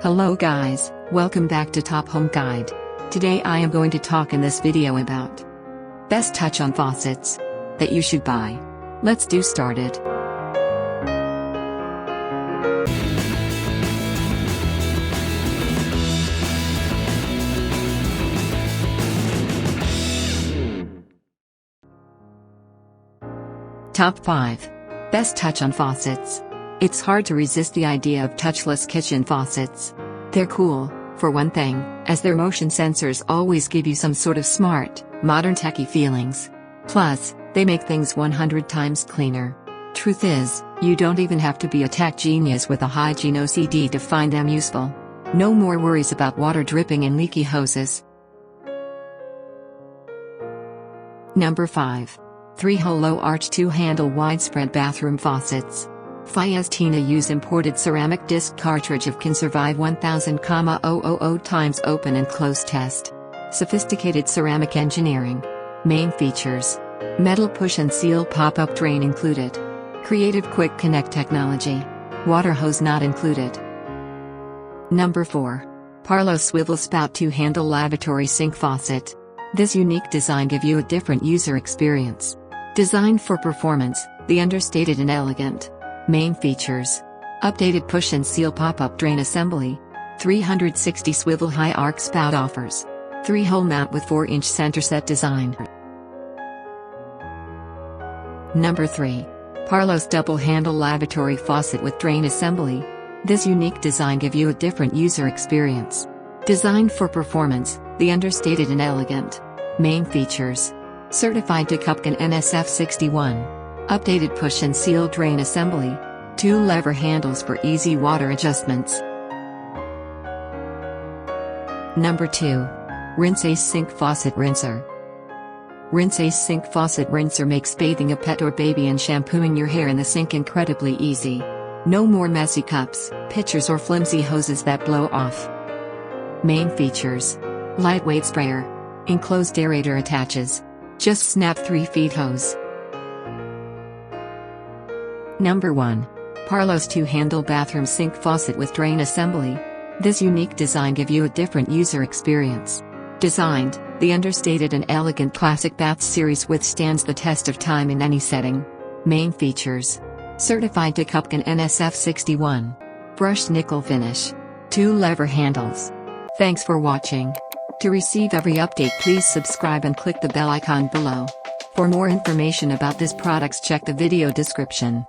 Hello guys, welcome back to Top Home Guide. Today I am going to talk in this video about best touch on faucets that you should buy. Let's do started. Top 5. Best touch on faucets. It's hard to resist the idea of touchless kitchen faucets. They're cool, for one thing, as their motion sensors always give you some sort of smart, modern techie feelings. Plus, they make things 100 times cleaner. Truth is, you don't even have to be a tech genius with a hygiene OCD to find them useful. No more worries about water dripping and leaky hoses. Number 5. 3-hole low arch 2-handle widespread bathroom faucets. Fiestina use imported ceramic disc cartridge of can survive 1000,000 times open and close test. Sophisticated ceramic engineering. Main features. Metal push and seal pop-up drain included. Creative quick connect technology. Water hose not included. Number 4. PARLOS Swivel Spout 2-handle lavatory sink faucet. This unique design gives you a different user experience. Designed for performance, the understated and elegant. Main features. Updated push and seal pop-up drain assembly. 360 swivel high arc spout offers. 3-hole mount with 4-inch center set design. Number 3. PARLOS double handle lavatory faucet with drain assembly. This unique design gives you a different user experience. Designed for performance, the understated and elegant. Main features. Certified to Cupcan NSF 61. Updated push and seal drain assembly. 2 lever handles for easy water adjustments. Number 2. Rinse Ace Sink Faucet Rinser. Rinse Ace Sink Faucet Rinser makes bathing a pet or baby and shampooing your hair in the sink incredibly easy. No more messy cups, pitchers or flimsy hoses that blow off. Main features. Lightweight sprayer. Enclosed aerator attaches. Just snap 3-feet hose. Number 1. PARLOS 2-handle bathroom sink faucet with drain assembly. This unique design gives you a different user experience. Designed, the understated and elegant classic bath series withstands the test of time in any setting. Main features. Certified to Cupcan NSF 61. Brushed nickel finish. 2 lever handles. Thanks for watching. To receive every update, please subscribe and click the bell icon below. For more information about this products, check the video description.